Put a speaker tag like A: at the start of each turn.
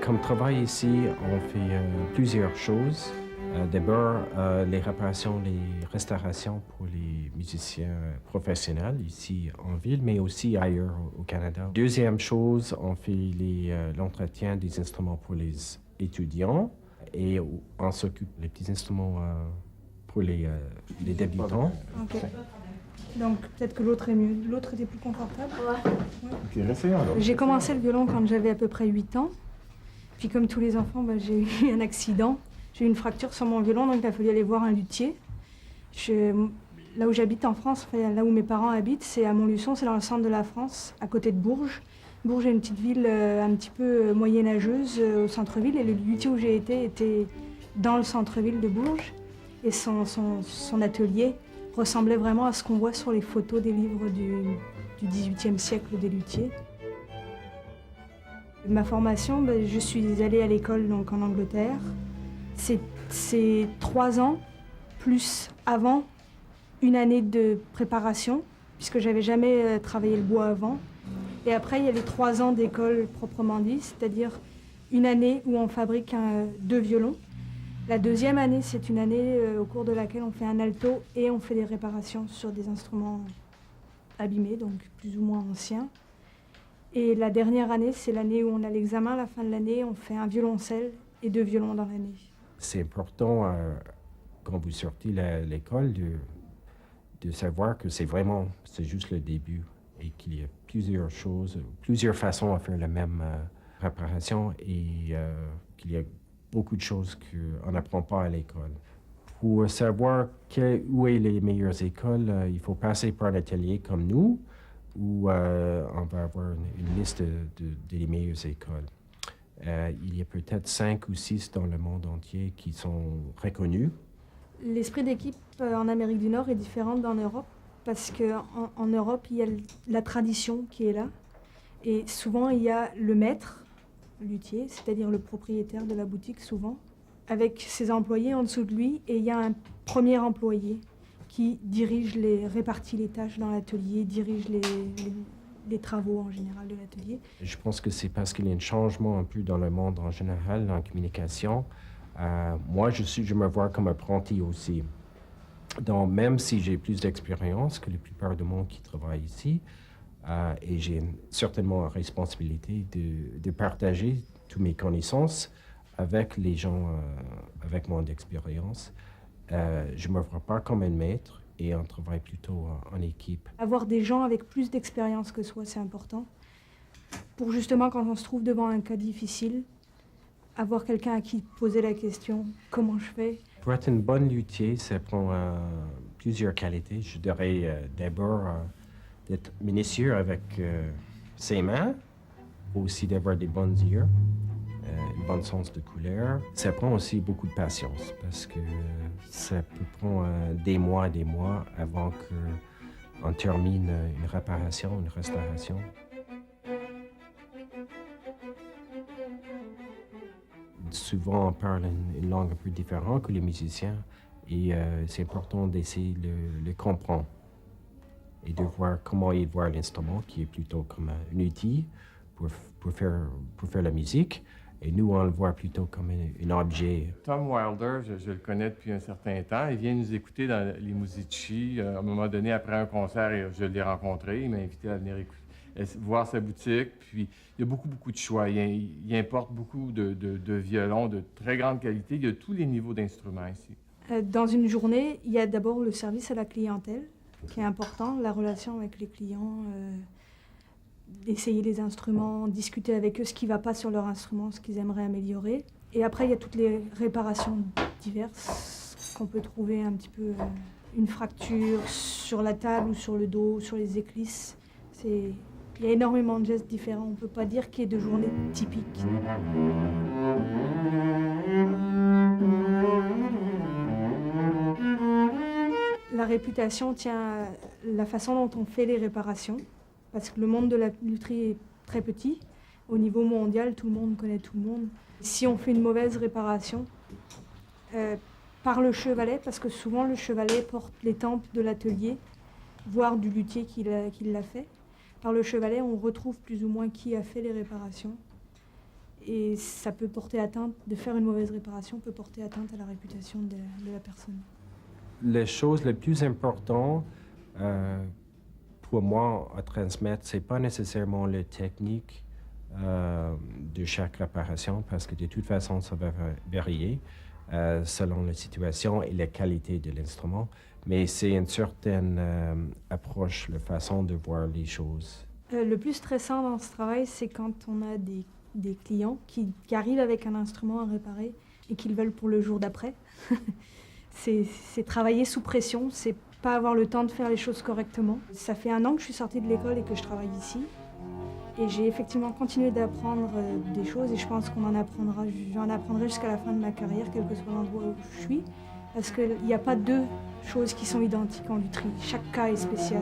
A: Comme travail ici, on fait plusieurs choses. D'abord, les réparations, les restaurations pour les musiciens professionnels ici en ville, mais aussi ailleurs au Canada. Deuxième chose, on fait l'entretien des instruments pour les étudiants et on s'occupe des petits instruments pour les débutants.
B: Ok. Donc peut-être que l'autre est mieux. L'autre était plus confortable.
C: Ouais. Ok, essayons alors.
B: J'ai commencé le violon quand j'avais à peu près 8 ans. Puis comme tous les enfants, j'ai eu un accident. J'ai eu une fracture sur mon violon, donc il a fallu aller voir un luthier. Là où j'habite en France, là où mes parents habitent, c'est à Montluçon, c'est dans le centre de la France, à côté de Bourges. Bourges est une petite ville un petit peu moyenâgeuse au centre-ville, et le luthier où j'ai été était dans le centre-ville de Bourges. Et son atelier ressemblait vraiment à ce qu'on voit sur les photos des livres du XVIIIe siècle des luthiers. Ma formation, je suis allée à l'école donc en Angleterre. C'est 3 ans, plus avant une année de préparation, puisque j'avais jamais travaillé le bois avant. Et après, il y a les 3 ans d'école proprement dit, c'est-à-dire une année où on fabrique 2 violons. La deuxième année, c'est une année au cours de laquelle on fait un alto et on fait des réparations sur des instruments abîmés, donc plus ou moins anciens. Et la dernière année, c'est l'année où on a l'examen. À la fin de l'année, on fait un violoncelle et 2 violons dans l'année.
A: C'est important, quand vous sortez l'école, de savoir que c'est juste le début et qu'il y a plusieurs choses, plusieurs façons à faire la même réparation et qu'il y a beaucoup de choses qu'on n'apprend pas à l'école. Pour savoir où sont les meilleures écoles, il faut passer par un atelier comme nous, où on va avoir une liste des meilleures écoles. Il y a peut-être 5 ou 6 dans le monde entier qui sont reconnus.
B: L'esprit d'équipe en Amérique du Nord est différent d'en Europe, parce qu'en Europe, il y a la tradition qui est là. Et souvent, il y a le maître, le luthier, c'est-à-dire le propriétaire de la boutique, souvent, avec ses employés en dessous de lui. Et il y a un premier employé qui répartit les tâches dans l'atelier, dirige les travaux en général de l'atelier.
A: Je pense que c'est parce qu'il y a un changement un peu dans le monde en général, dans la communication. Moi, je me vois comme apprenti aussi. Donc, même si j'ai plus d'expérience que la plupart du monde qui travaille ici, et j'ai certainement la responsabilité de partager toutes mes connaissances avec les gens avec moins d'expérience, je ne me vois pas comme un maître et on travaille plutôt en équipe.
B: Avoir des gens avec plus d'expérience que soi, c'est important. Pour justement, quand on se trouve devant un cas difficile, avoir quelqu'un à qui poser la question « Comment je fais ?»
A: Pour être une bonne luthier, ça prend plusieurs qualités. Je dirais d'abord d'être minutieux avec ses mains, aussi d'avoir des bonnes yeux, un bon sens de couleur. Ça prend aussi beaucoup de patience parce que ça peut prendre des mois avant qu'on termine une réparation, une restauration. Souvent, on parle une langue un peu différente que les musiciens et c'est important d'essayer de le comprendre et de voir comment ils voient l'instrument, qui est plutôt comme un outil pour faire la musique. Et nous, on le voit plutôt comme un objet.
C: Tom Wilder, je le connais depuis un certain temps. Il vient nous écouter dans les Musici. À un moment donné, après un concert, je l'ai rencontré. Il m'a invité à venir voir sa boutique. Puis, il y a beaucoup de choix. Il importe beaucoup de violons de très grande qualité. Il y a tous les niveaux d'instruments ici.
B: Dans une journée, il y a d'abord le service à la clientèle, qui est important, la relation avec les clients, essayer les instruments, discuter avec eux ce qui ne va pas sur leur instrument, ce qu'ils aimeraient améliorer. Et après, il y a toutes les réparations diverses qu'on peut trouver un petit peu, une fracture sur la table ou sur le dos, sur les éclisses. Il y a énormément de gestes différents. On ne peut pas dire qu'il y ait de journées typiques. La réputation tient à la façon dont on fait les réparations, parce que le monde de la lutherie est très petit. Au niveau mondial, tout le monde connaît tout le monde. Si on fait une mauvaise réparation, par le chevalet, parce que souvent le chevalet porte l'étampe de l'atelier, voire du luthier qui l'a fait. Par le chevalet, on retrouve plus ou moins qui a fait les réparations. et ça peut porter atteinte, de faire une mauvaise réparation peut porter atteinte à la réputation de la personne.
A: Les choses les plus importantes pour moi à transmettre, c'est pas nécessairement les techniques de chaque réparation, parce que de toute façon, ça va varier selon la situation et la qualité de l'instrument, mais c'est une certaine approche, la façon de voir les choses.
B: Le plus stressant dans ce travail, c'est quand on a des clients qui arrivent avec un instrument à réparer et qu'ils veulent pour le jour d'après. C'est travailler sous pression, c'est pas avoir le temps de faire les choses correctement. Ça fait 1 an que je suis sortie de l'école et que je travaille ici. Et j'ai effectivement continué d'apprendre des choses et je pense qu'on en apprendra, j'en apprendrai jusqu'à la fin de ma carrière, quel que soit l'endroit où je suis. Parce qu'il n'y a pas 2 choses qui sont identiques en lutherie. Chaque cas est spécial.